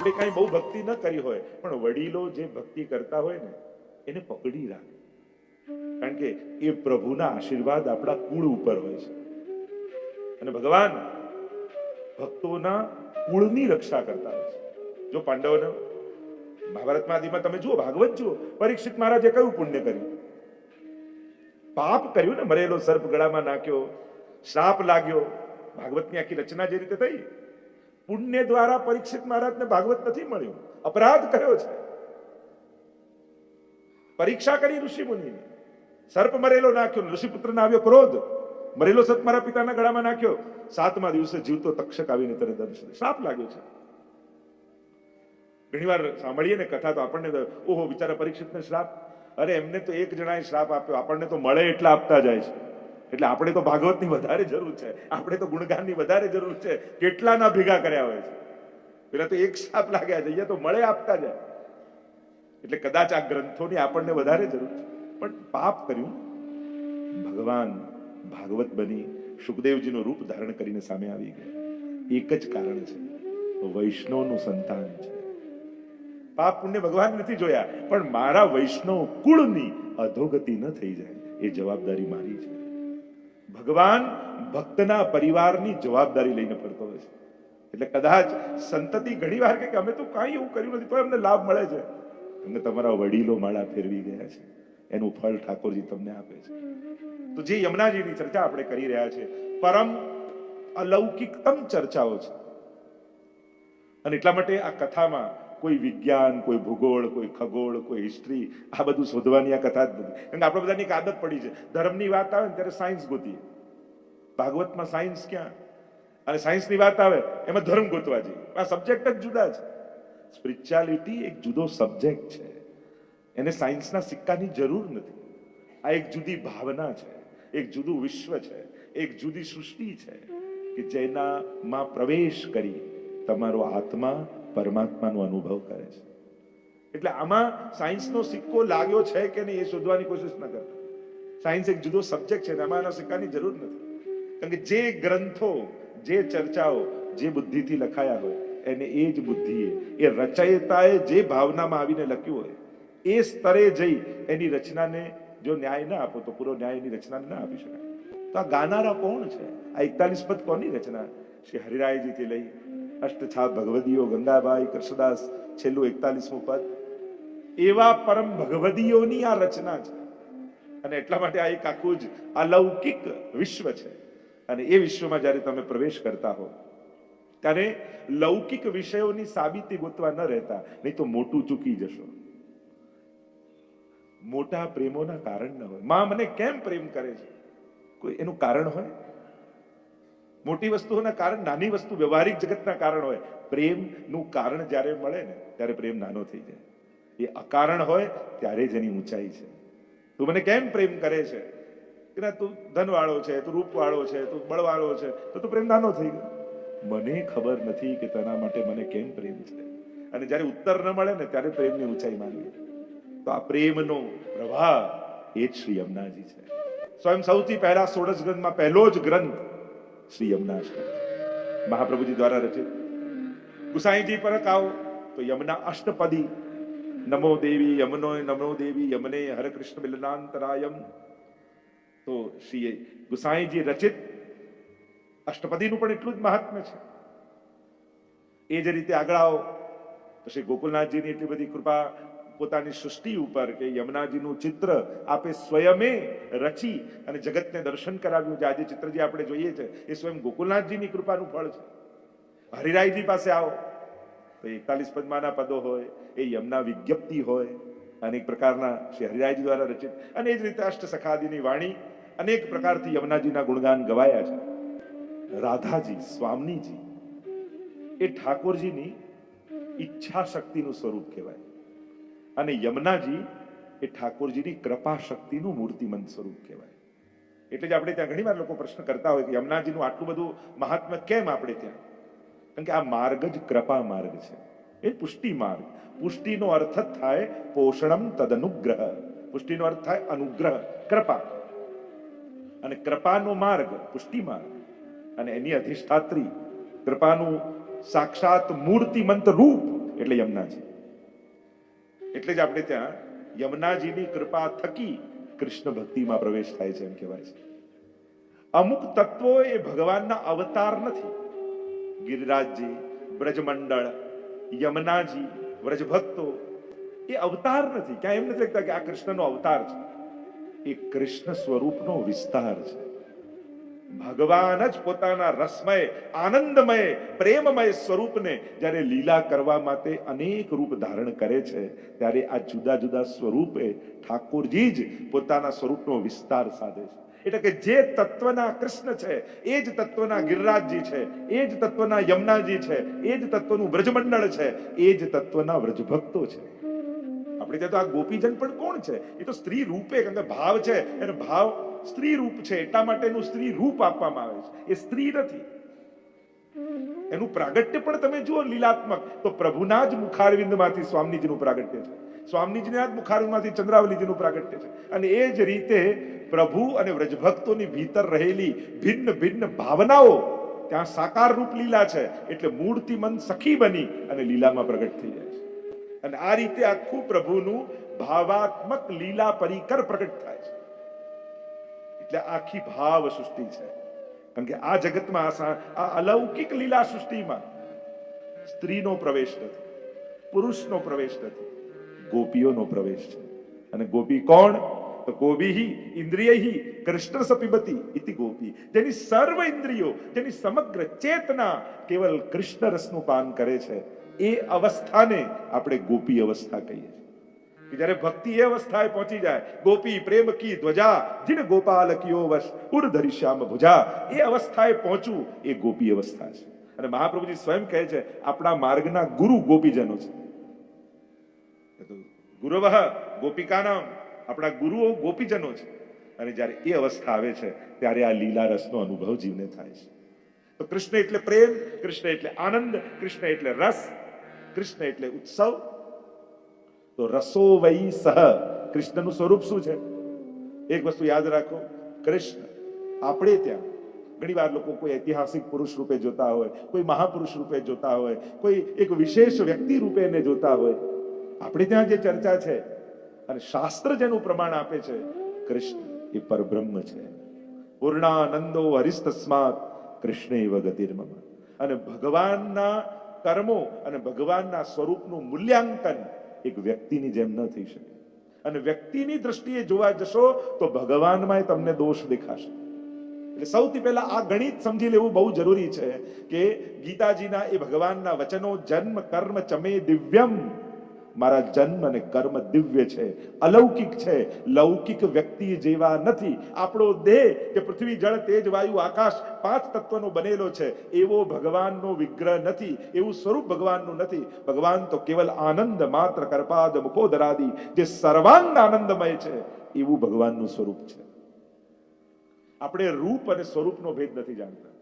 આપણે કાંઈ બહુ ભક્તિ ન કરી હોય પણ વડીલો જે ભક્તિ કરતા હોય ને એને પકડી રાખે, કારણ કે એ પ્રભુના આશીર્વાદ આપણા કુળ ઉપર હોય છે. અને ભગવાન ભક્તોના કુળની રક્ષા કરતા હોય છે. જો પાંડવોને મહાભારતમાં આદિમાં તમે જુઓ, ભાગવત જુઓ, પરીક્ષિત મહારાજે કયું પુણ્ય કર્યું? પાપ કર્યું ને, મરેલો સર્પ ગળામાં નાખ્યો, શ્રાપ લાગ્યો. ભાગવતની આખી રચના જે રીતે થઈ, પુણ્ય દ્વારા પરીક્ષિત મહારાજને ભાગવત નથી મળ્યું, અપરાધ કર્યો છે. પરીક્ષા કરી ઋષિ મુનિની, સર્પ મરેલો નાખ્યો, ઋષિપુત્રને આવ્યો ક્રોધ, મરેલો સર્પ મારા પિતાના ગળામાં નાખ્યો, 7મા દિવસે જીવતો તક્ષક આવીને તને દર્શન, શ્રાપ લાગ્યો છે. ઘણી વાર સાંભળીએ ને કથા તો આપણને ઓહો બિચારા પરીક્ષિતને શ્રાપ, અરે એમને તો એક જણાએ શ્રાપ આપ્યો, આપણને તો મળે એટલા આપતા જાય છે. એટલે આપણે તો ભાગવતની વધારે જરૂર છે, આપણે તો ગુણગાનની વધારે જરૂર છે. કેટલાના ભેગા કર્યા હોય છે, પેલા તો એક શ્રાપ લાગ્યા છે, અહીંયા તો મળે આપતા જાય. એટલે કદાચ આ ગ્રંથોની આપણને વધારે જરૂર છે, પણ પાપ કર્યું. ભગવાન ભાગવત બની સુખદેવજીનું રૂપ ધારણ કરીને સામે આવી ગયા. એક જ કારણ છે, વૈષ્ણવનું સંતાન છે. પાપ પુણ્ય ભગવાન નથી જોયા, પણ મારા વૈષ્ણવ કુળની અધોગતિ ન થઈ જાય એ જવાબદારી મારી છે. ભગવાન ભક્તના પરિવારની જવાબદારી લઈને ફરતો હોય છે. એટલે કદાચ સંતતિ ઘણી વાર કે અમે તો કાંઈ એવું કર્યું નથી તો એમને લાભ મળે છે. તમને તમારા વડીલો માળા ફેરવી ગયા છે, એનું ફળ ઠાકોરજી તમને આપે છે. તો જે યમુનાજીની ચર્ચા આપણે કરી રહ્યા છે, પરમ અલૌકિકતમ ચર્ચાઓ છે. અને એટલા માટે આ કથામાં કોઈ વિજ્ઞાન, કોઈ ભૂગોળ, કોઈ ખગોળ, કોઈ હિસ્ટ્રી, આ બધું શોધવાની આ કથા જ નથી. કારણ કે આપણે બધાની એક આદત પડી છે, ધર્મની વાત આવે ને ત્યારે સાયન્સ ગોતીએ. ભાગવતમાં સાયન્સ ક્યાં? અને સાયન્સની વાત આવે એમાં ધર્મ ગોતવા જઈએ. આ સબ્જેક્ટ જ જુદા છે. સ્પિરિચ્યુઆલિટી એક જુદો સબ્જેક્ટ છે, એને સાયન્સના સિક્કાની જરૂર નથી. આ એક જુદી ભાવના છે, એક જુદું વિશ્વ છે, એક જુદી સૃષ્ટિ છે કે જેનામાં પ્રવેશ કરી તમારો આત્મા પરમાત્માનો અનુભવ કરે છે. એટલે આમાં સાયન્સનો સિક્કો લાગ્યો છે કે નહીં એ શોધવાની કોશિશ ન કરતા. સાયન્સ એક જુદો સબ્જેક્ટ છે, આમાં એના સિક્કાની જરૂર નથી. કારણ કે જે ગ્રંથો, જે ચર્ચાઓ જે બુદ્ધિથી લખાયા હોય એને એ જ બુદ્ધિએ, એ રચયિતાએ જે ભાવનામાં આવીને લખ્યું હોય એ સ્તરે જઈ એની રચનાને જો ન્યાય ના આપો તો પૂરો ન્યાય એની રચનાને ના આપી શકાય. તો આ ગાનારા કોણ છે? આ 41 પદ કોની રચના? શ્રી હરિરાયજીથી લઈ અષ્ટછાપ ભગવદીઓ, ગંગાબાઈ, કૃષ્ણદાસ, છેલ્લું 41મું પદ, એવા પરમ ભગવદીઓની આ રચના છે. અને એટલા માટે આ એક આખું જ અલૌકિક વિશ્વ છે. અને એ વિશ્વમાં જ્યારે તમે પ્રવેશ કરતા હો ત્યારે લૌકિક વિષયોની સાબિતી ગોતવા ન રહેતા, નહીં તો મોટું ચૂકી જશો. મોટા પ્રેમોના કારણ ન હોય. માં મને કેમ પ્રેમ કરે છે, કોઈ એનું કારણ હોય? મોટી વસ્તુઓના કારણ, નાની વસ્તુ વ્યવહારિક જગતના કારણ હોય. પ્રેમનું કારણ જ્યારે મળે ને ત્યારે પ્રેમ નાનો થઈ જાય. એ અકારણ હોય ત્યારે જ એની ઊંચાઈ છે. તું મને કેમ પ્રેમ કરે છે? કે તું ધનવાળો છે, તું રૂપવાળો છે, તું બળવાળો છે, તો તું પ્રેમ નાનો થઈ ગયો. મને ખબર નથી કે તેના માટે મને કેમ પ્રેમ છે. અને જ્યારે ઉત્તર ન મળે ને ત્યારે પ્રેમની ઊંચાઈ માનવી. તો આ પ્રેમનો પ્રવાહ એ જ શ્રી યમુનાજી છે. સ્વયં સૌથી પહેલા 16 ગ્રંથમાં પહેલો જ ગ્રંથ શ્રી યમુના છે, મહાપ્રભુજી દ્વારા રચિત. ગુસાઈજી પર આવો તો યમુના અષ્ટપદી, નમો દેવી યમનો, નમો દેવી યમને, હરે કૃષ્ણ મિલનાંતરાયમ. તો શ્રી ગુસાઈજી રચિત અષ્ટપદીનું પણ એટલું જ મહાત્મ્ય છે. એ જ રીતે આગળ આવો તો શ્રી ગોકુલનાથજીની એટલી બધી કૃપા પોતાની સૃષ્ટિ ઉપર કે યમુનાજીનું ચિત્ર આપે સ્વયમે રચી અને જગતને દર્શન કરાવ્યું છે. આજે ચિત્ર જે આપણે જોઈએ છે એ સ્વયં ગોકુલનાથજીની કૃપાનું ફળ છે. હરિરાયજી પાસે આવો તો 41 પદ્માના પદો હોય, એ યમુના વિજ્ઞપ્તિ હોય, અનેક પ્રકારના શ્રી હરિરાયજી દ્વારા રચિત. અને એ જ રીતે અષ્ટસખાદીની વાણી, અનેક પ્રકારથી યમુનાજીના ગુણગાન ગવાયા છે. રાધાજી, સ્વામીજી એ ઠાકોરજીની ઈચ્છા શક્તિનું સ્વરૂપ કહેવાય, અને યમુનાજી એ ઠાકોરજીની કૃપા શક્તિનું મૂર્તિમંત સ્વરૂપ કહેવાય. એટલે જ આપણે ત્યાં ઘણી વાર લોકો પ્રશ્ન કરતા હોય કે યમુનાજીનું આટલું બધું મહાત્મ્ય કેમ આપણે ત્યાં? કારણ કે આ માર્ગ જ કૃપા માર્ગ છે, એ પુષ્ટિ માર્ગ. પુષ્ટિનો અર્થ જ થાય પોષણમ તદનુગ્રહ. પુષ્ટિનો અર્થ થાય અનુગ્રહ, કૃપા. અને કૃપાનો માર્ગ પુષ્ટિ માર્ગ, અને એની અધિષ્ઠાત્રી કૃપાનું સાક્ષાત મૂર્તિમંત રૂપ એટલે યમુનાજી. એટલે જ આપણે ત્યાં યમુનાજીની કૃપા થકી કૃષ્ણ ભક્તિમાં પ્રવેશ થાય છે એમ કહેવાય છે. અમુક તત્વો એ ભગવાનના અવતાર નથી. ગિરિરાજજી, બ્રજમંડળ, યમુનાજી, વ્રજભક્તો એ અવતાર નથી. ક્યાં એમ નથી લખતા કે આ કૃષ્ણનો અવતાર છે. એ કૃષ્ણ સ્વરૂપનો વિસ્તાર છે. ભગવાન જ પોતાના રસમય, આનંદમય, પ્રેમમય સ્વરૂપને જ્યારે લીલા કરવા માટે અનેક રૂપ ધારણ કરે છે, ત્યારે આ જુદા જુદા સ્વરૂપે ઠાકોરજી જ પોતાના સ્વરૂપનો વિસ્તાર સાધે છે. એટલે કે જે તત્વના કૃષ્ણ છે એ જ તત્વના ગિરિરાજજી છે, એ જ તત્વના યમુનાજી છે, એ જ તત્વનું બ્રજમંડળ છે, એ જ તત્વના વ્રજભક્તો છે. આપણે ત્યાં તો આ ગોપીજન પણ કોણ છે? એ તો સ્ત્રી રૂપે, કારણ કે ભાવ છે એનો ભાવ સ્ત્રી રૂપ છે, એટલા માટેનું સ્ત્રી રૂપ આપવામાં આવે છે. એ સ્ત્રી નથી. એનું પ્રાગટ્ય પણ તમે જુઓ લીલાત્મક, તો પ્રભુના જ મુખારવિંદમાંથી સ્વામીજીનું પ્રાગટ્ય છે, સ્વામીજીના જ મુખારવિંદમાંથી ચંદ્રાવલીજીનું પ્રાગટ્ય છે. અને એ જ રીતે પ્રભુ અને વ્રજભક્તોની ભીતર રહેલી ભિન્ન ભિન્ન ભાવનાઓ ત્યાં સાકાર રૂપ લીલા છે. એટલે મૂર્તિમંત સખી બની અને લીલામાં પ્રગટ થઈ જાય છે. અને આ રીતે આખું પ્રભુનું ભાવાત્મક લીલા પરિકર પ્રગટ થાય છે. એટલે આખી ભાવ સૃષ્ટિ છે. કારણ કે આ જગતમાં, આ અલૌકિક લીલા સૃષ્ટિમાં સ્ત્રીનો પ્રવેશ નથી, પુરુષનો પ્રવેશ નથી, ગોપીઓનો પ્રવેશ છે. અને ગોપી કોણ? તો ગોપી ઇન્દ્રિયૈ કૃષ્ણ સપિબતી ઇતિ ગોપી. જેની સર્વ ઇન્દ્રિયો, જેની સમગ્ર ચેતના કેવલ કૃષ્ણ રસનું પાન કરે છે, એ અવસ્થાને આપણે ગોપી અવસ્થા કહીએ છીએ. જ્યારે ભક્તિ એ અવસ્થાએ પહોંચી જાય, ગોપી પ્રેમ કી ધ્વજા જીન ગોપાલ કિયો વશ ઉર ધરી શ્યામ ભુજા, એ અવસ્થાએ પહોંચવું એ ગોપી અવસ્થા છે. અને મહાપ્રભુજી સ્વયં કહે છે આપણા માર્ગના ગુરુ ગોપીજનો છે. ગુરવઃ ગોપિકાનામ, આપણા ગુરુઓ ગોપીજનો છે. અને જ્યારે એ અવસ્થા આવે છે ત્યારે આ લીલા રસનો અનુભવ જીવને થાય છે. તો કૃષ્ણ એટલે પ્રેમ, કૃષ્ણ એટલે આનંદ, કૃષ્ણ એટલે રસ, કૃષ્ણ એટલે ઉત્સવ. તો રસો વૈ સહ, કૃષ્ણનું સ્વરૂપ શું છે? એક વસ્તુ યાદ રાખો, કૃષ્ણ આપણે ત્યાં ઘણી વાર લોકો કોઈ ઐતિહાસિક પુરુષ રૂપે જોતા હોય, કોઈ મહાપુરુષ રૂપે જોતા હોય, કોઈ એક વિશેષ વ્યક્તિ રૂપે એને જોતા હોય. આપણે ત્યાં જે ચર્ચા છે અને શાસ્ત્ર જેનું પ્રમાણ આપે છે, કૃષ્ણ એ પરબ્રહ્મ છે. પૂર્ણાનંદો હરિસ્તસ્માત કૃષ્ણેવ ગતિર્મમ. અને ભગવાનના કર્મો અને ભગવાનના સ્વરૂપનું મૂલ્યાંકન એક વ્યક્તિની જેમ ન થઈ શકે. અને વ્યક્તિની દ્રષ્ટિએ જોવા જશો તો ભગવાનમાં તમને દોષ દેખાશે. એટલે સૌથી પહેલા આ ગણિત સમજી લેવું બહુ જરૂરી છે કે ગીતાજીના એ ભગવાનના વચનો, જન્મ કર્મ ચમે દિવ્યમ, મારા જન્મ અને કર્મ દિવ્ય છે, અલૌકિક છે, લૌકિક વ્યક્તિ જેવા નથી. આપણો દેહ કે પૃથ્વી જળ તેજ વાયુ આકાશ 5 તત્વનો બનેલો છે, એવો ભગવાનનો વિગ્રહ નથી, એવું સ્વરૂપ ભગવાનનું નથી. ભગવાન તો કેવલ આનંદ માત્ર કરપાદ મુખોદરાદી, જે સર્વાંગ આનંદમય છે એવું ભગવાનનું સ્વરૂપ છે. આપણે રૂપ અને સ્વરૂપનો ભેદ નથી જાણતા.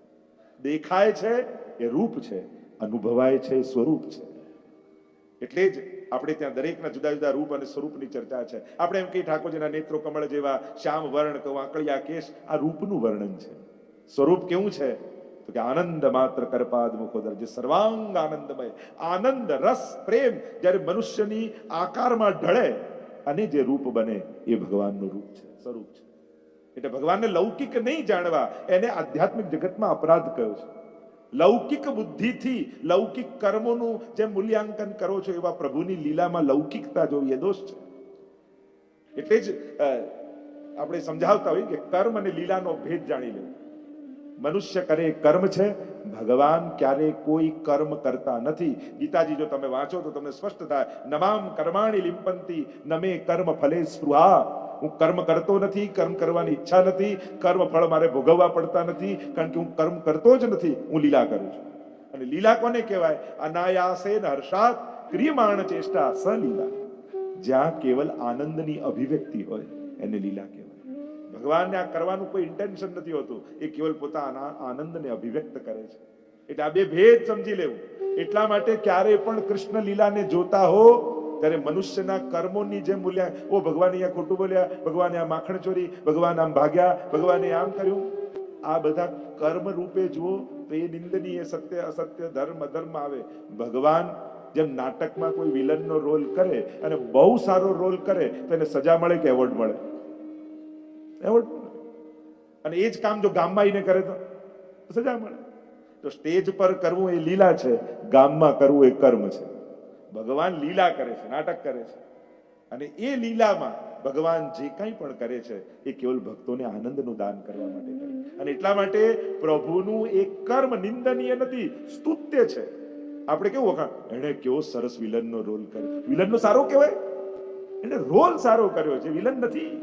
દેખાય છે એ રૂપ છે, અનુભવાય છે એ સ્વરૂપ છે. એટલે જ આપણે ત્યાં દરેકના જુદા જુદા રૂપ અને સ્વરૂપની ચર્ચા છે. આપણે એમ કહીએ ઠાકોરજીના નેત્રો કમળ જેવા, શ્યામ વર્ણ, વાંકળિયા કેશ, આ રૂપનું વર્ણન છે. સ્વરૂપ કેવું છે? તો કે આનંદ માત્ર કરપાદ મુખોદર, જે સર્વાંગ આનંદમય, આનંદ રસ પ્રેમ જ્યારે મનુષ્યની આકારમાં ઢળે અને જે રૂપ બને એ ભગવાનનું રૂપ છે, સ્વરૂપ છે. એટલે ભગવાનને લૌકિક નહીં જાણવા એને આધ્યાત્મિક જગતમાં અપરાધ કયો છે. લૌકિક બુદ્ધિથી લૌકિક કર્મોનું જે મૂલ્યાંકન કરો છો, એવા પ્રભુની લીલામાં લૌકિકતા જોઈએ, દોષ છે. એટલે જ આપણે સમજાવતા હોય કે કર્મ અને લીલાનો ભેદ જાણી લેવો. મનુષ્ય કરે કર્મ છે, ભગવાન ક્યારે કોઈ કર્મ કરતા નથી. ગીતાજી જો તમે વાંચો તો તમને સ્પષ્ટ થાય, નમામ કર્માણી લિંપંતી નમે કર્મ ફલે સ્પૃહા. હું કર્મ કરતો નથી, કર્મ કરવાની ઈચ્છા નથી, કર્મ ફળ મારે ભોગવવા પડતા નથી, કારણ કે હું કર્મ કરતો જ નથી, હું લીલા કરું છું. અને લીલા કોને કહેવાય? અનાયાસેન હર્ષાત ક્રિયમાણ ચેષ્ટા સલીલા. જ્યાં કેવલ આનંદની અભિવ્યક્તિ હોય એને લીલા કહેવાય. ભગવાનને આ કરવાનું કોઈ ઇન્ટેન્શન નથી હોતું, એ કેવલ પોતાના આનંદને અભિવ્યક્ત કરે છે. એટલે આ બે ભેદ સમજી લેવું. એટલા માટે ક્યારે પણ કૃષ્ણ લીલાને જોતા હો ત્યારે મનુષ્યના કર્મોની જે મૂલ્ય, ઓ ભગવાન અહીંયા ખોટું બોલ્યા, ભગવાને આ માખણ ચોરી, ભગવાન આમ ભાગ્યા, ભગવાને આમ કર્યું, આ બધા કર્મ રૂપે જુઓ તો એ નિંદનીય, સત્ય અસત્ય, ધર્મ અધર્મ આવે. ભગવાન જેમ નાટકમાં કોઈ વિલનનો રોલ કરે અને બહુ સારો રોલ કરે તો એને સજા મળે કે એવોર્ડ મળે? એવોર્ડ. અને એ જ કામ જો ગામમાં આવીને કરે તો સજા મળે. તો સ્ટેજ પર કરવું એ લીલા છે, ગામમાં કરવું એ કર્મ છે. ભગવાન લીલા કરે છે, નાટક કરે છે, અને એ લીલામાં ભગવાન જે કંઈ પણ કરે છે એ કેવલ ભક્તોને આનંદનું દાન કરવા માટે કરે. અને એટલા માટે પ્રભુનું એક કર્મ નિંદનીય નથી, સ્તુત્ય છે. આપણે કેવું વખાણ, એને કેવો સરસ વિલનનો રોલ કર્યો. વિલનનો સારો કહેવાય, એને રોલ સારો કર્યો છે, વિલન નથી.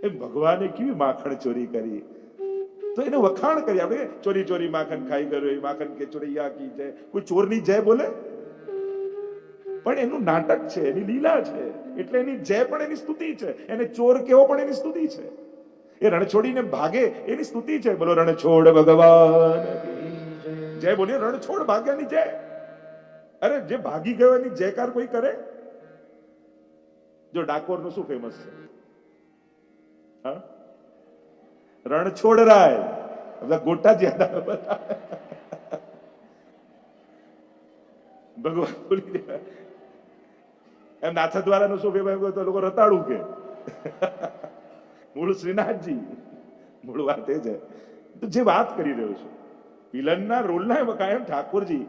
એમ ભગવાને કેવી માખણ ચોરી કરી તો એને વખાણ કરી. આપણે ચોરી ચોરી માખણ ખાઈ ગયો, માખણ કે ચોરૈયા કી જય. કોઈ ચોરની જય બોલે? પણ એનું નાટક છે, એની લીલા છે, એટલે એની જય પણ એની સ્તુતિ છે. એને ચોર કેવો પણ એની સ્તુતિ છે. એ રણછોડીને ભાગે એની સ્તુતિ છે. બોલો રણછોડ ભગવાન જય બોલીએ. રણછોડ ભાગ્યાની જય. અરે જે ભાગી ગયો એની જયકાર કોઈ કરે? જો ડાકોરનું શું ફેમસ છે? હા, રણછોડરાય. બધા ગોટા જ યાદ આવે. ભગવાન બોલી જાય એમ. નાથદ્વારાનું શું ફેમસ? તો લોકો રતાળું કે મૂળ શ્રીનાથજી. મૂળ વાત એ છે. તો જે વાત કરી રહ્યો છું વિલનના રોલના કાયમ ઠાકોરજી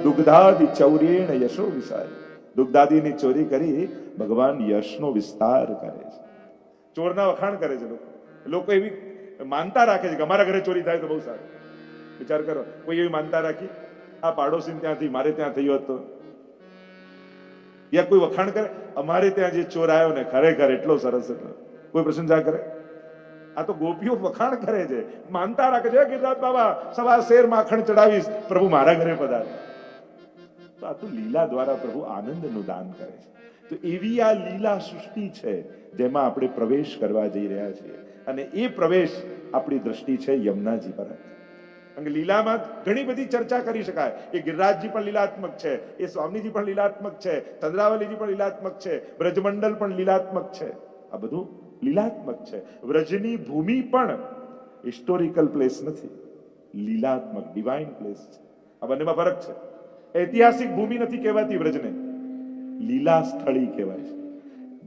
દુગ્ધાદિ ચૌર્યેણ યશો વિસાય. દુગ્ધાદિની ચોરી કરી ભગવાન યશનો વિસ્તાર કરે છે. ચોરના વખાણ કરે છે લોકો. લોકો એવી માનતા રાખે છે કે અમારા ઘરે ચોરી થાય તો બહુ સારું. વિચાર કરો, કોઈ એવી માનતા રાખી આ પાડોશી ત્યાંથી મારે ત્યાં થયો હતો? યા કોઈ વખાણ કરે અમારે ત્યાં જે ચોર આવ્યો ને ખરેખર એટલો સરસ હતો? કોઈ પ્રશંસા કરે? આ તો ગોપીઓ વખાણ કરે છે, માનતા રાખે છે. ગિરિરાજ બાબા સવા શેર માખણ ચડાવીશ, પ્રભુ મારા ઘરે પધારે. તો આ તો લીલા દ્વારા પ્રભુ આનંદનું દાન કરે છે. તો એવી આ લીલા સૃષ્ટિ છે જેમાં આપણે પ્રવેશ કરવા જઈ રહ્યા છીએ. અને એ પ્રવેશ આપણી દ્રષ્ટિ છે યમુનાજી પર. કારણ કે લીલામાં ઘણી બધી ચર્ચા કરી શકાય. એ ગિરિરાજજી પણ લીલાત્મક છે, એ સ્વામીજી પણ લીલાત્મક છે, ચંદ્રાવલીજી પણ લીલાત્મક છે, બ્રજમંડલ પણ લીલાત્મક છે. આ બધું લીલાત્મક છે. વ્રજની ભૂમિ પણ હિસ્ટોરિકલ પ્લેસ નથી, લીલાત્મક ડિવાઇન પ્લેસ છે. આ બંનેમાં ફરક છે. ઐતિહાસિક ભૂમિ નથી કહેવાતી વ્રજને, લીલા સ્થળી કહેવાય છે.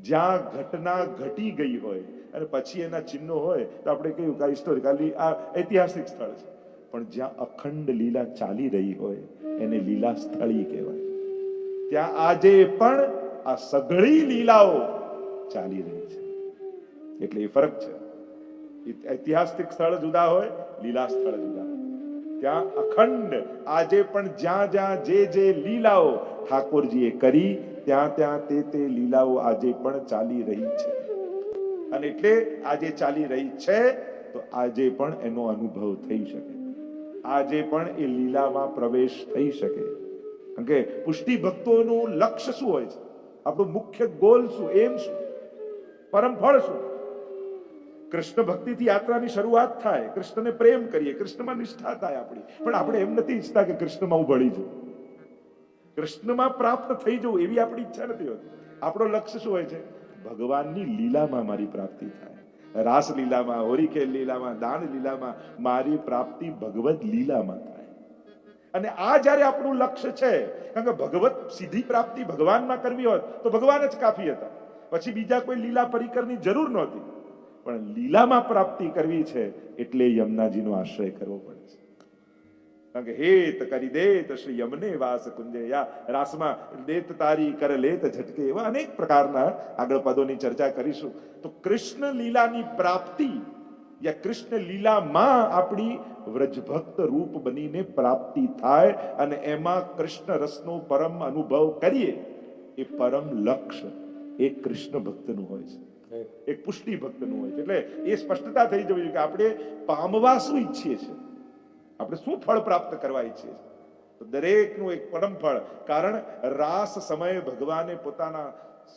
જ્યાં ઘટના ઘટી ગઈ હોય અને પછી એના ચિહ્નો હોય તો આપણે કહ્યું કે હિસ્ટોરિકલ, આ ઐતિહાસિક સ્થળ છે. પણ જ્યાં અખંડ લીલા ચાલી રહી હોય એને લીલા સ્થળી કહેવાય. ત્યાં આજે પણ આ સઘળી લીલાઓ ચાલી રહી છે. એટલે એ ફરક છે. ઐતિહાસિક સ્થળ જુદા હોય, લીલા સ્થળ જુદા. ત્યાં અખંડ આજે પણ જ્યાં જ્યાં જે લીલાઓ ઠાકોરજીએ કરી ત્યાં ત્યાં તે લીલાઓ આજે પણ ચાલી રહી છે. અને એટલે આજે ચાલી રહી છે તો આજે પણ એનો અનુભવ થઈ શકે, આજે પણ એ લીલામાં પ્રવેશ થઈ શકે. કારણ કે પુષ્ટિ ભક્તોનું લક્ષ્ય શું હોય છે? આપણું મુખ્ય ગોલ શું, એમ શું, પરમ ફળ શું? કૃષ્ણ ભક્તિથી યાત્રાની શરૂઆત થાય, કૃષ્ણને પ્રેમ કરીએ, કૃષ્ણમાં નિષ્ઠા થાય આપણી. પણ આપણે એમ નથી ઈચ્છતા કે કૃષ્ણમાં હું ભળી જાઉં, કૃષ્ણમાં પ્રાપ્ત થઈ જવું, એવી આપણી ઈચ્છા નથી હોતી. આપણો લક્ષ્ય શું હોય છે? ભગવાનની લીલામાં મારી પ્રાપ્તિ થાય. રાસ લીલામાં, હોરીખેલ લીલામાં, દાન લીલામાં મારી પ્રાપ્તિ ભગવદ લીલામાં થાય. અને આ જ્યારે આપણું લક્ષ્ય છે, કારણ કે ભગવત સીધી પ્રાપ્તિ ભગવાનમાં કરવી હોત તો ભગવાન જ કાફી હતા, પછી બીજા કોઈ લીલા પરિકરની જરૂર નહોતી. પણ લીલામાં પ્રાપ્તિ કરવી છે એટલે યમુનાજીનો આશ્રય કરવો પડે છે. કારણ કે હેત કરી દેત શ્રી યમને વાસ કુંજે, યા રાસમાં દેત તારી કર લેત ઝટકે, એવા અનેક પ્રકારના આગળ પદોની ચર્ચા કરીશું. તો કૃષ્ણ લીલાની પ્રાપ્તિ યા કૃષ્ણ લીલામાં આપણી વ્રજભક્ત રૂપ બનીને પ્રાપ્તિ થાય અને એમાં કૃષ્ણ રસનો પરમ અનુભવ કરીએ, એ પરમ લક્ષ્ય એ કૃષ્ણ ભક્તનું હોય છે, એક પુષ્ટિ ભક્તનું હોય છે. એટલે એ સ્પષ્ટતા થઈ જવી કે આપણે પામવા શું ઈચ્છીએ છીએ, આપણે શું ફળ પ્રાપ્ત કરવા ઈચ્છીએ છીએ. તો દરેકનું એક પરમ ફળ. કારણ રાસ સમયે ભગવાને પોતાના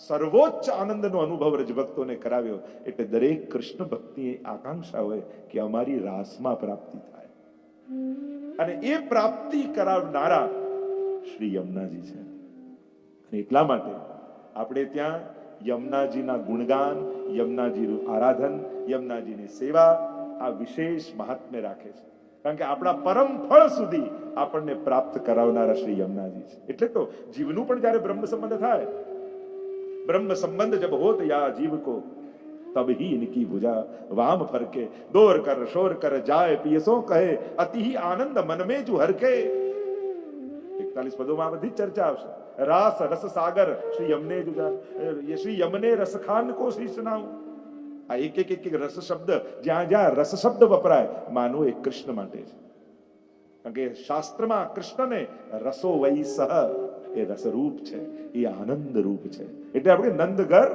સર્વોચ્ચ આનંદનો અનુભવ રજભક્તોને કરાવ્યો. એટલે દરેક કૃષ્ણ ભક્તિની આકાંક્ષા હોય કે અમારી રાસમાં પ્રાપ્તિ થાય. અને એ પ્રાપ્તિ કરાવનારા શ્રી યમુનાજી છે. અને એટલા માટે આપણે ત્યાં યમુનાજીના ગુણગાન, યમુનાજીનું આરાધન, યમુનાજીની સેવા આ વિશેષ મહાત્મ્ય રાખે છે. કારણ કે આપણા પરમ ફળ સુધી આપણને પ્રાપ્ત કરાવનારા શ્રી યમુનાજી છે. એટલે તો જીવનું પણ જ્યારે બ્રહ્મ સંબંધ થાય, બ્રહ્મ સંબંધ જબ હોત યા જીવ કો तब ही इनकी भुजा वाम फरके, दौर कर शोर कर जाए पियसो कहे, अति ही आनंद मन में जो हरके. 41 પદોમાં બધી ચર્ચા આવશે. રાસ રસ સાગર શ્રી યમને જુજા, શ્રી યમને રસખાન કો શીશ નાઉ. આ એક એક રસ શબ્દ, જ્યાં જ્યાં રસ શબ્દ વપરાય, માનો એ કૃષ્ણ માટે છે. કારણ કે શાસ્ત્રમાં કૃષ્ણને રસો વૈ સહ, એ રસરૂપ છે, એ આનંદ રૂપ છે. એટલે આપણે નંદઘર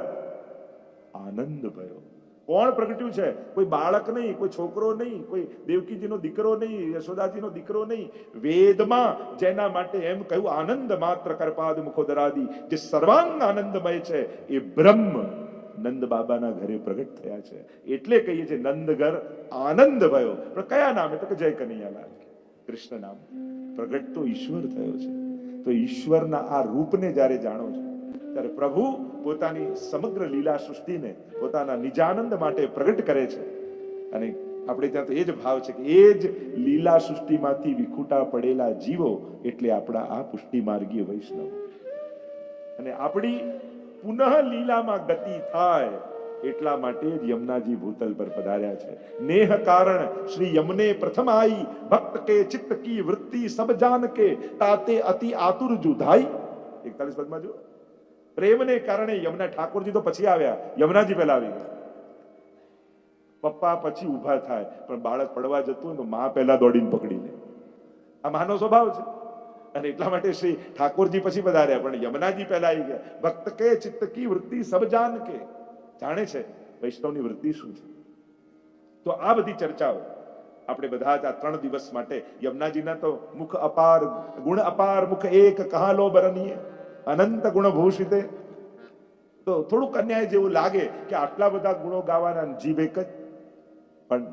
આનંદ ભયો. કોણ પ્રગટ્યું છે? કોઈ બાળક નહીં, કોઈ છોકરો નહીં, કોઈ દેવકીજીનો દીકરો નહીં, યશોદાજીનો દીકરો નહીં. વેદમાં જેના માટે એમ કહ્યું આનંદ માત્ર કરપાદ મુખોદરાદી, જે સર્વાંગ આનંદમય છે, એ બ્રહ્મ નંદ બાબાના ઘરે પ્રગટ થયા છે. એટલે કહીએ છીએ નંદઘર આનંદ ભયો. પણ કયા નામે? તો કે જય કનૈયાલાલ, કૃષ્ણ નામ. પ્રગટ તો ઈશ્વર થયો છે. તો ઈશ્વરના આ રૂપને જ્યારે જાણો છો, ત્યારે પ્રભુ પોતાની સમગ્ર લીલા સૃષ્ટિને પોતાના નિજાનંદ માટે પ્રગટ કરે છે. અને આપણે ત્યાં તો એ જ ભાવ છે કે એ જ લીલા સૃષ્ટિમાંથી વિખૂટા પડેલા જીવો એટલે આપણા આ પુષ્ટિ માર્ગીય વૈષ્ણવ. અને આપણી પુનઃ લીલામાં ગતિ થાય એટલા માટે જ યમુનાજી ભૂતલ પર પધાર્યા છે. નેહ કારણ શ્રી યમને પ્રથમ આઈ, ભક્ત કે ચિત્ત કી વૃત્તિ સબ જાન કે, તાતે અતિ આતુર જુધાઈ. 41 પદમાં જો, પ્રેમને કારણે યમુના, ઠાકોરજી તો પછી આવ્યા, યમુનાજી પહેલા આવી ગયા. પપ્પા પછી ઉભા થાય, પણ બાળક પડવા જતું હોય તો માં પહેલા દોડીને પકડી લે. આ માનો સ્વભાવ છે. અને એટલા માટે શ્રી ઠાકોરજી પછી પધાર્યા, પણ યમુનાજી પહેલા આવી ગયા. ભક્ત કે ચિત્ત કી વૃત્તિ સબ જાન કે, જાણે છે વૈષ્ણવની વૃત્તિ શું છે. તો આ બધી ચર્ચાઓ આપણે બધા જ આ 3 દિવસ માટે, યમુનાજીના તો મુખ અપાર, ગુણ અપાર, મુખ એક કહા લો બરનીએ, અનંત ગુણ ભૂષિતે. તો થોડુંક અન્યાય જેવું લાગે કે આટલા બધા ગુણો ગાવાના, જીભ એક જ. પણ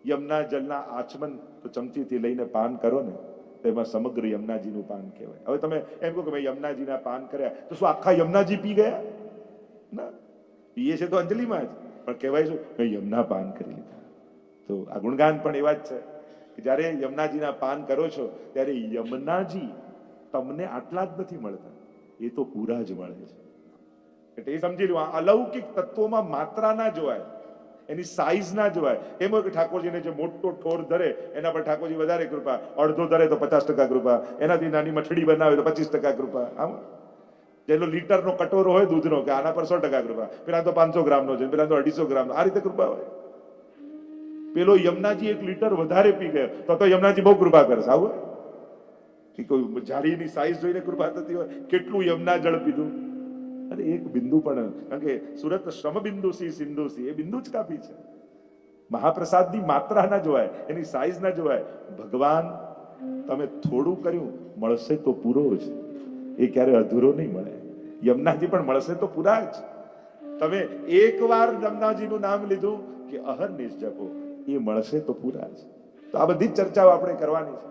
યમુના જલના આચમન તો ચમચીથી લઈને પાન કરો ને, તેમાં સમગ્ર યમુનાજીનું પાન કહેવાય. હવે તમે એમ કહો કે ભાઈ યમુનાજીના પાન કર્યા તો શું આખા યમુનાજી પી ગયા? ના, પીએ છે તો અંજલિમાં જ, પણ કહેવાય શું? મેં યમુના પાન કરી લીધા. તો આ ગુણગાન પણ એવા જ છે કે જ્યારે યમુનાજીના પાન કરો છો ત્યારે યમુનાજી તમને આટલા જ નથી મળતા, એ તો પૂરા જ મળે છે. એટલે એ સમજી લો, અલૌકિક તત્વોમાં માત્રા ના જોવાય, એની સાઈઝ ના જોવાય. એમ હોય કે ઠાકોરજીને જે મોટો ઠોર ધરે એના પર ઠાકોરજી વધારે કૃપા, અડધો ધરે તો 50% કૃપા, એનાથી નાની મઠડી બનાવે તો 25% કૃપા. આમ જેનો લીટરનો કટોરો હોય દૂધનો, કે આના પર 100% કૃપા, પેલા તો 500 ગ્રામનો છે, પેલા તો 250 ગ્રામનો, આ રીતે કૃપા હોય. પેલો યમુનાજી 1 લીટર વધારે પી ગયો તો યમુનાજી બહુ કૃપા કરશે. આવું કોઈ જાળીની સાઈઝ જોઈને કૃપા થતી હોય? કેટલું યમુના જળ પીધું? અરે એક બિંદુ પણ, કારણ કે સુરત શ્રમ બિંદુ સી સિંધુ સી, એ બિંદુ જ કાપી છે. મહાપ્રસાદની માત્રા ના જોવાય, એની સાઈઝ ના જોવાય. ભગવાન તમે થોડું કર્યું, મળશે તો પૂરો જ, એ ક્યારે અધૂરો નહીં મળે. યમુનાજી પણ મળશે તો પૂરા જ. તમે એકવાર યમુનાજીનું નામ લીધું કે અહર્નિશ જપો, એ મળશે તો પૂરા જ. તો આ બધી જ ચર્ચાઓ આપણે કરવાની છે.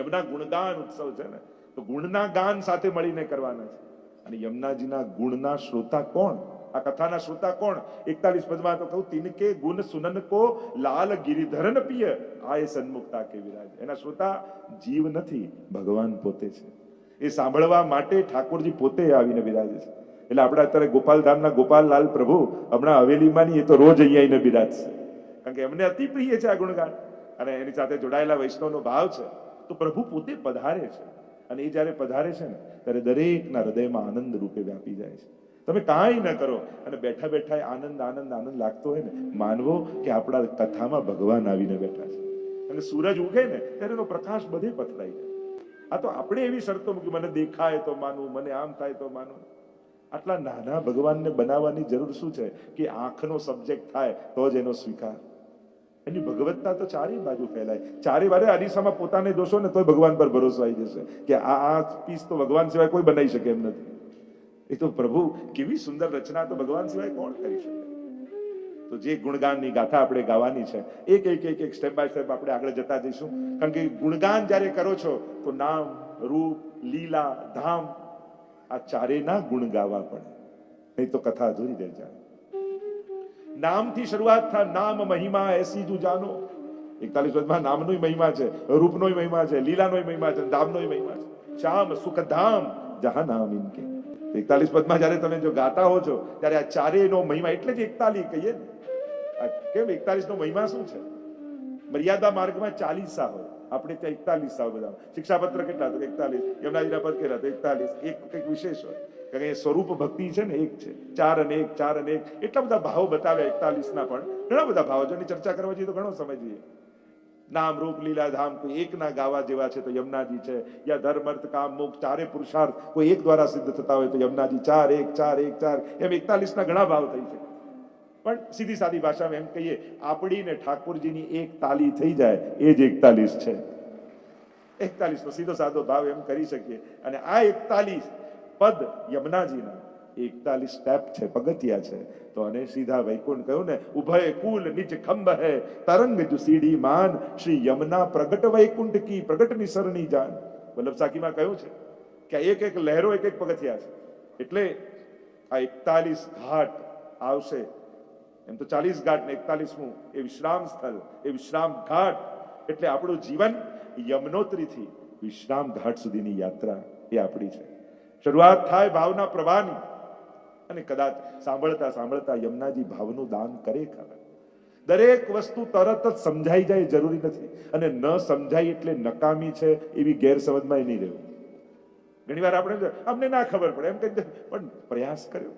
યમુના ગુણગાન ઉત્સવ છે ને, તો ગુણના ગાન સાથે મળીને કરવાના છે. અને યમુનાજીના ગુણના શ્રોતા કોણ? આ કથાના શ્રોતા કોણ? 41 પદમાં તો કહું, તિનકે ગુણ સુનન કો લાલ ગિરિધરન પિય આય સન્મુખતા કે વિરાજ. એના શ્રોતા જીવ નથી, ભગવાન પોતે છે. એ સાંભળવા માટે ઠાકોરજી પોતે આવીને બિરાજે છે. એટલે આપણે અત્યારે ગોપાલધામના ગોપાલલાલ પ્રભુ હમણાં હવેલીમાં નહીં, એ તો રોજ અહીંયા આવીને બિરાજશે. કારણ કે એમને અતિ પ્રિય છે આ ગુણગાન, અને એની સાથે જોડાયેલા વૈષ્ણવનો ભાવ છે. તો પ્રભુ પોતે પધારે છે, અને એ જયારે પધારે છે ને ત્યારે દરેકના હૃદયમાં આનંદ રૂપે વ્યાપી જાય છે. તમે કાંઈ ન કરો અને બેઠા બેઠા આનંદ આનંદ આનંદ લાગતો હોય ને, માનવો કે આપણા કથામાં ભગવાન આવીને બેઠા છે. અને સૂરજ ઉગે ને ત્યારે એનો પ્રકાશ બધે પથરાઈ જાય. આ તો આપણે એવી શરતો મૂકી, મને દેખાય તો માનવું, મને આમ થાય તો માનવું. આટલા નાના ભગવાનને બનાવવાની જરૂર શું છે કે આંખનો સબ્જેક્ટ થાય તો જ એનો સ્વીકાર. એની ભગવત્તા તો ચારે બાજુ ફેલાય. ચારે બાજુ અરીસામાં પોતાને જોશો ને તોય ભગવાન પર ભરોસો આવી જશે કે આ પીસ તો ભગવાન સિવાય કોઈ બનાવી શકે એમ નથી. એ તો પ્રભુ કેવી સુંદર રચના તો ભગવાન સિવાય કોણ કરી શકે. તો જે ગુણગાનની ગાથા આપણે ગાવાની છે, એક એક એક એક સ્ટેપ બાય સ્ટેપ આપણે આગળ જતા જઈશું. કારણ કે ગુણગાન જ્યારે કરો છો તો નામ, રૂપ, લીલા, ધામ, આ ચારેયના ગુણ ગાવા પડે, નહીં તો કથા અધૂરી રહી જાય. નામથી શરૂઆત થાય, નામ મહિમા એસી જુ જાનો, 41 પદમાં નામનો મહિમા છે, રૂપનો મહિમા છે, લીલાનો મહિમા છે, ધામનો મહિમા છે. શ્યામ સુખ ધામ જહાં નામ ઇનકે. 41 પદમાં જયારે તમે જો ગાતા હો છો ત્યારે આ ચારેયનો મહિમા, એટલે જ 41 કહીએ ને. કેમ 41 નો મહિમા શું છે? મર્યાદા માર્ગમાં 40 હોય, આપણે ત્યાં 41 હોય. બધા શિક્ષાપત્ર કેટલા? તો 41. યમુનાજીના પદ કેટલા? તો 41. એક કંઈક વિશેષ હોય, કારણ કે સ્વરૂપ ભક્તિ છે ને એક છે. 4 અને 1, 4 અને 1, એટલા બધા ભાવ બતાવ્યા 41 ના. પણ ઘણા બધા ભાવ છે, એની ચર્ચા કરવા જઈએ તો ઘણો સમય જોઈએ. નામ રૂપ લીલા ધામ કોઈ એક ના ગાવા જેવા છે તો યમુનાજી છે. યા ધર્મ અર્થ કામ મોક્ષ ચારે પુરુષાર્થ કોઈ એક દ્વારા સિદ્ધ થતા હોય તો યમુનાજી. 4 1 4 1 4 એમ 41 ના ઘણા ભાવ થઈ શકે. પણ સીધી સાદી ભાષામાં એમ કહીએ, આપણી ને ઠાકોરજીની એક તાલી થઈ જાય એ જ 41 છે. 41 નો સીધો સાદો ભાવ એમ કરી શકીએ. અને આ 41 પદ યમુનાજીના 41 સ્ટેપ છે, પગથિયા છે. તો અને સીધા વૈકુંઠ કહ્યું ને, ઉભય કુલ નિજ ખંભ હે તરંગ જો સીડી માન શ્રી યમુના પ્રગટ વૈકુંઠ કી પ્રગટની સરણી જાન. વલ્લભ સાખીમાં કહ્યું છે કે એક એક લહેરો એક એક પગથિયા છે. એટલે આ 41 ઘાટ આવશે. એમ તો 40 ઘાટ ને 41મું એ વિશ્રામ સ્થળ, એ વિશ્રામ ઘાટ. એટલે આપણું જીવન યમનોત્રીથી વિશ્રામ ઘાટ સુધીની યાત્રા એ આપણી છે. શરૂઆત થાય ભાવના પ્રવાહની, અને કદાચ સાંભળતા સાંભળતા યમુનાજી ભાવનું દાન કરે ખરા. દરેક વસ્તુ તરત જ સમજાઈ જાય જરૂરી નથી, અને ન સમજાય એટલે નકામી છે એવી ગેરસમજમાં નહીં રહેવું. ઘણી વાર આપણે અમને ના ખબર પડે એમ કહી, પણ પ્રયાસ કર્યો,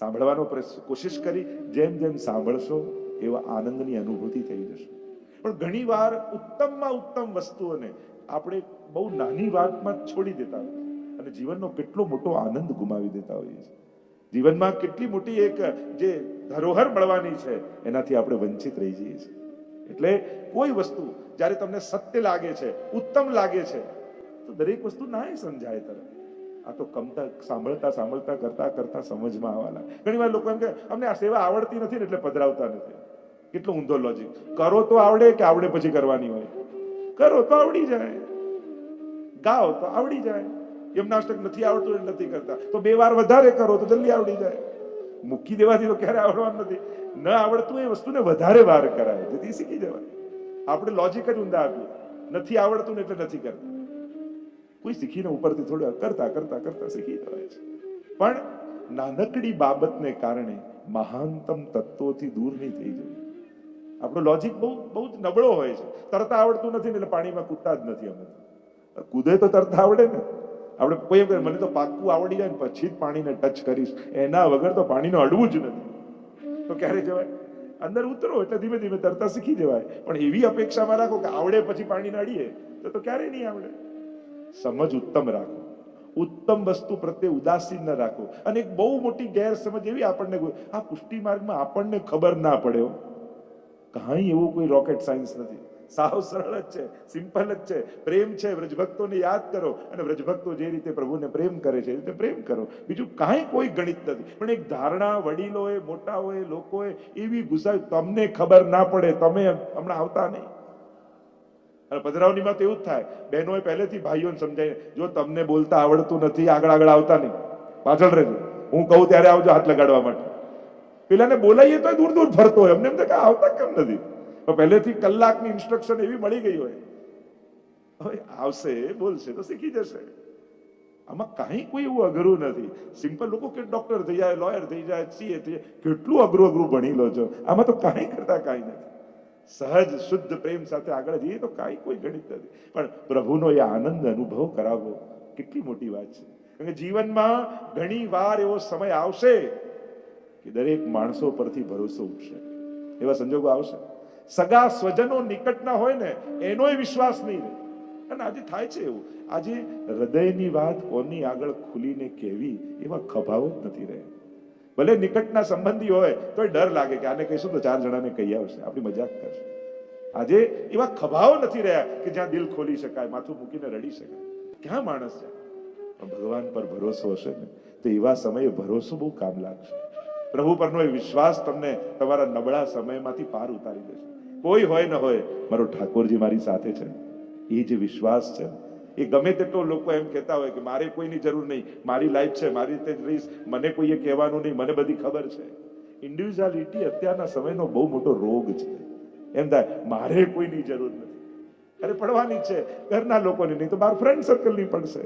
સાંભળવાનો કોશિશ કરી. જેમ જેમ સાંભળશો એવા આનંદની અનુભૂતિ થઈ જશે. પણ ઘણી વાર ઉત્તમમાં ઉત્તમ વસ્તુઓને આપણે બહુ નાની વાતમાં છોડી દેતા હોય અને જીવનનો કેટલો મોટો આનંદ ગુમાવી દેતા હોઈએ છીએ. જીવનમાં કેટલી મોટી એક જે ધરોહર મળવાની છે એનાથી આપણે વંચિત રહી જઈએ છીએ. એટલે કોઈ વસ્તુ જ્યારે તમને સત્ય લાગે છે, ઉત્તમ લાગે છે, તો દરેક વસ્તુ ના સમજાય તરત. આ તો કમતા સાંભળતા સાંભળતા કરતા કરતા સમજમાં આવવાના. ઘણી વાર લોકો એમ કે અમને આ સેવા આવડતી નથી ને એટલે પધરાવતા નથી. કેટલો ઊંધો લોજિક. કરો તો આવડે કે આવડે પછી કરવાની હોય? કરો તો આવડી જાય, ગાઓ તો આવડી જાય. યમનાષ્ટક નથી આવડતું એટલે નથી કરતા, તો 2 વાર વધારે કરો તો જલ્દી આવડી જાય. મૂકી દેવાથી તો ક્યારે આવડવાનું નથી. ન આવડતું એ વસ્તુને વધારે વાર કરાય જેથી શીખી જવાય. આપણે લોજિક જ ઊંધા આપીએ. નથી આવડતું ને એટલે નથી કરતા. કોઈ શીખીને ઉપરથી થોડું કરતા કરતા કરતા શીખી જવાય છે. પણ નાનકડી બાબતને કારણે મહાનતમ તત્વોથી દૂર નહીં થઈ જવું. આપણો લોજિક બહુ બહુ જ નબળો હોય છે. તરતા આવડતું નથી ને એટલે પાણીમાં કૂદતા જ નથી. અમે કૂદે તો તરતા આવડે ને. આપણે કોઈ એમ મને તો પાક્કું આવડી જાય ને પછી જ પાણીને ટચ કરીશ, એના વગર તો પાણીને અડવું જ નથી, તો ક્યારે જવાય? અંદર ઉતરો એટલે ધીમે ધીમે તરતા શીખી જવાય. પણ એવી અપેક્ષામાં રાખો કે આવડે પછી પાણીને અડીએ તો ક્યારેય નહીં આવડે. સમજ ઉત્તમ રાખો, ઉત્તમ વસ્તુ પ્રત્યે ઉદાસીન ન રાખો. અને એક બહુ મોટી ગેરસમજ એવી આપણને, આ પુષ્ટિ માર્ગમાં આપણને ખબર ના પડે, કાંઈ એવું કોઈ રોકેટ સાયન્સ નથી. સાવ સરળ જ છે, સિમ્પલ જ છે. પ્રેમ છે, વ્રજભક્તોને યાદ કરો અને વ્રજભક્તો જે રીતે પ્રભુને પ્રેમ કરે છે એ રીતે પ્રેમ કરો. બીજું કાંઈ કોઈ ગણિત નથી. પણ એક ધારણા વડીલોએ, મોટાઓએ, લોકોએ એવી ઘુસાવી, તમને ખબર ના પડે, તમે હમણાં આવતા નહીં. અને પધરાવણીમાં તો એવું જ થાય. બહેનોએ પહેલેથી ભાઈઓને સમજાય, જો તમને બોલતા આવડતું નથી, આગળ આગળ આવતા નહીં, પાછળ રહેજો. હું કહું ત્યારે આવજો હાથ લગાડવા માટે. પેલાને બોલાવીએ તો દૂર દૂર ફરતો હોય, અમને એમ થાય કે આવતા કેમ નથી? તો પહેલેથી કલાકની ઇન્સ્ટ્રક્શન એવી મળી ગઈ હોય, હવે આવશે, બોલશે તો શીખી જશે. આમાં કાંઈ કોઈ એવું અઘરું નથી. સિમ્પલ લોકો કે ડોક્ટર થઈ જાય, લોયર થઈ જાય, સીએ થઈ જાય, કેટલું અઘરું અઘરું ભણી લો છો. આમાં તો કાંઈ કરતા કાંઈ નથી. સહજ શુદ્ધ પ્રેમ સાથે આગળ જઈએ તો કાંઈ કોઈ ગણિત નથી. પણ પ્રભુનો એ આનંદ અનુભવ કરાવવો કેટલી મોટી વાત છે. કારણ કે જીવનમાં ઘણી વાર એવો સમય આવશે કે દરેક માણસો પરથી ભરોસો ઉઠશે. એવા સંજોગો આવશે. સગા સ્વજનો નિકટના હોય ને એનોય વિશ્વાસ નહીં રહે. અને આજે થાય છે એવું. આજે હૃદયની વાત કોની આગળ ખુલીને કહેવી એવા ખભાઓ જ નથી રહ્યા. ભલે નિકટના સંબંધી હોય તો ડર લાગે કે આને કહીશું તો 4 જણાને કહી આવશે, આપણી મજાક કરશે. આજે એવા ખભાઓ નથી રહ્યા કે જ્યાં દિલ ખોલી શકાય, માથું મૂકીને રડી શકાય. ક્યાં માણસ છે? પણ ભગવાન પર ભરોસો હશે ને તો એવા સમયે ભરોસો બહુ કામ લાગશે. પ્રભુ પરનો એ વિશ્વાસ તમને તમારા નબળા સમયમાંથી પાર ઉતારી દેશે. કોઈ હોય ન હોય, મારો ઠાકોરજી મારી સાથે છે, એ જે વિશ્વાસ છે એ ગમે તેટલો લોકો એમ કહેતા હોય કે મારે કોઈની જરૂર નહીં, મારી લાઈફ છે, મારી રીતે જ રહીશ, મને કોઈએ કહેવાનું નહીં, મને બધી ખબર છે. ઇન્ડિવિજ્યુઆલિટી અત્યારના સમયનો બહુ મોટો રોગ છે. એમ થાય મારે કોઈની જરૂર નથી. અરે પડવાની છે ઘરના લોકોની, નહીં તો મારું ફ્રેન્ડ સર્કલની પડશે.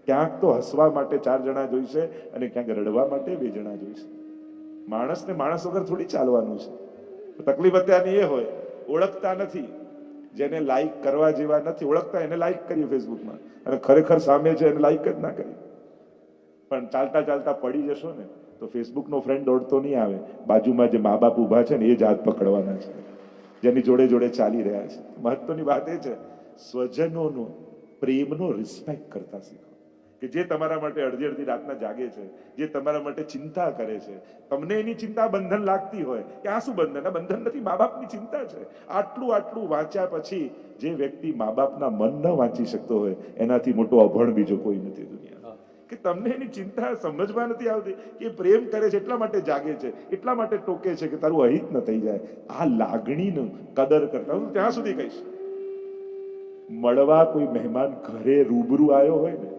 ક્યાંક તો હસવા માટે 4 જણા જોઈશે અને ક્યાંક રડવા માટે 2 જણા જોઈશે. માણસને માણસ વગર થોડી ચાલવાનું છે. તકલીફ અત્યારની એ હોય, ઓળખતા નથી, જેને લાઈક કરવા જેવા નથી, ઓળખતા એને લાઈક કરીએ ફેસબુકમાં, અને ખરેખર સામે છે એને લાઈક જ ના કરીએ. પણ ચાલતા ચાલતા પડી જશો ને તો ફેસબુકનો ફ્રેન્ડ દોડતો નહીં આવે, બાજુમાં જે મા બાપ ઉભા છે ને એ જ હાથ પકડવાના છે, જેની જોડે જોડે ચાલી રહ્યા છે. મહત્વની વાત એ છે, સ્વજનોનો પ્રેમનો રિસ્પેક્ટ કરતા શીખો, કે જે તમારા માટે અડધી અડધી રાતના જાગે છે, જે તમારા માટે ચિંતા કરે છે. તમને એની ચિંતા બંધન લાગતી હોય કે આ શું બંધન? આ બંધન નથી, મા બાપની ચિંતા છે. આટલું વાંચ્યા પછી જે વ્યક્તિ મા બાપના મન ન વાંચી શકતો હોય એનાથી મોટો અભણ બીજો કોઈ નથી દુનિયામાં. કે તમને એની ચિંતા સમજવા નથી આવતી કે પ્રેમ કરે છે એટલા માટે જાગે છે, એટલા માટે ટોકે છે કે તારું અહિત ન થઈ જાય. આ લાગણીનું કદર કરતા હું ત્યાં સુધી કહીશ, મળવા કોઈ મહેમાન ઘરે રૂબરૂ આવ્યો હોય ને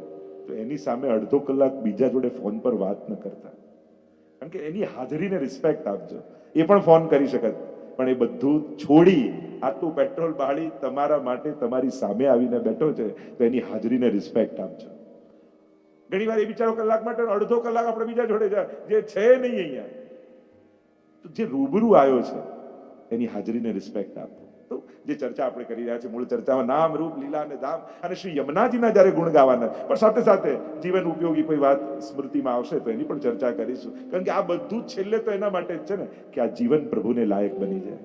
તો એની સામે અડધો કલાક બીજા જોડે ફોન પર વાત ન કરતા, કારણ કે એની હાજરીને રિસ્પેક્ટ આપજો. એ પણ ફોન કરી શકત, પણ એ બધું છોડી આટલું પેટ્રોલ બાળી તમારા માટે તમારી સામે આવીને બેઠો છે તો એની હાજરીને રિસ્પેક્ટ આપજો. ઘણી વાર એ બિચારો કલાક માટે અડધો કલાક આપણે બીજા જોડે જાય, જે છે નહીં અહીંયા, તો જે રૂબરૂ આવ્યો છે એની હાજરીને રિસ્પેક્ટ આપો. તો જે ચર્ચા આપણે કરી રહ્યા છીએ, મૂળ ચર્ચામાં નામ, રૂપ, લીલા અને ધામ અને શ્રી યમુનાજીના જ્યારે ગુણ ગાવાના, પણ સાથે સાથે જીવન ઉપયોગી કોઈ વાત સ્મૃતિમાં આવશે તો એની પણ ચર્ચા કરીશું. કારણ કે આ બધું છેલ્લે તો એના માટે જ છે ને કે આ જીવન પ્રભુને લાયક બની જાય,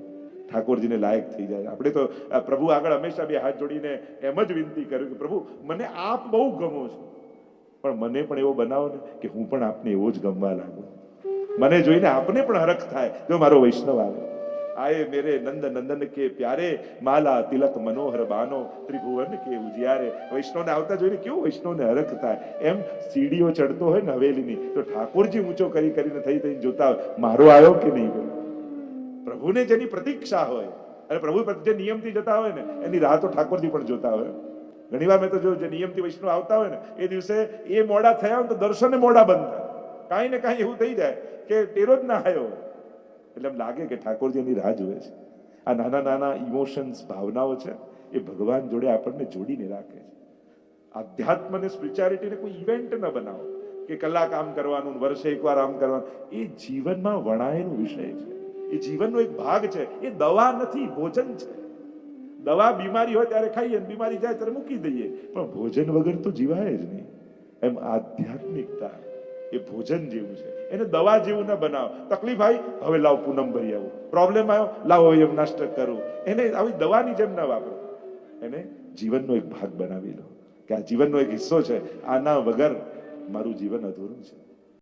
ઠાકોરજીને લાયક થઈ જાય. આપણે તો પ્રભુ આગળ હંમેશા 2 હાથ જોડીને એમ જ વિનંતી કર્યું કે પ્રભુ મને આપ બહુ ગમો છો, પણ મને પણ એવો બનાવો ને કે હું પણ આપને એવો જ ગમવા લાગુ. મને જોઈને આપને પણ હરખ થાય જો મારો વૈષ્ણવ આવે. આયે મેરે નંદ નંદન કે પ્યારે, માલા તિલક મનોહર બાનો, ત્રિભુવન કે ઉજિયારે. વૈષ્ણવને આવતા જોઈને કેવું વૈષ્ણવને હરખ થાય. એમ સીડીઓ ચડતો હોય ને હવેલીની તો ઠાકોરજી ઊંચો કરીને થઈને જોતા હોય મારો આવ્યો કે નહીં. પ્રભુને જેની પ્રતીક્ષા હોય અને પ્રભુ જે નિયમથી જતા હોય ને એની રાહ તો ઠાકોરજી પણ જોતા હોય. ઘણી વાર મેં તો જો જે નિયમથી વૈષ્ણવ આવતા હોય ને એ દિવસે એ મોડા થયા હોય તો દર્શને મોડા બંધ થાય. કાંઈ ને કાંઈ એવું થઈ જાય કે ટેરો જ ના આવ્યો, એટલે એમ લાગે કે ઠાકોરજી એની રાહ જુએ છે. આ નાના નાના ઇમોશન્સ, ભાવનાઓ છે એ ભગવાન જોડે આપણને જોડીને રાખે છે. આધ્યાત્મ અને સ્પિરિચ્યુઆલિટીને કોઈ ઇવેન્ટ ન બનાવો કે કલાક આમ કરવાનું, વર્ષે એકવાર આમ કરવાનું. એ જીવનમાં વણાયેલો વિષય છે, એ જીવનનો એક ભાગ છે. એ દવા નથી, ભોજન છે. દવા બીમારી હોય ત્યારે ખાઈએ, બીમારી જાય ત્યારે મૂકી દઈએ, પણ ભોજન વગર તો જીવાય જ નહીં. એમ આધ્યાત્મિકતા એ ભોજન જેવું છે, એને દવા જેવું ન બનાવો. તકલીફ આવી, હવે લાવ પૂનમ ભરી આવું. પ્રોબ્લેમ આવ્યો, લાવો એમ નાસ્ટક કરું. એને આવી દવાની જેમ ન વાપરો, એને જીવનનો એક ભાગ બનાવી લો કે આ જીવનનો એક હિસ્સો છે, આના વગર મારું જીવન અધૂરું છે.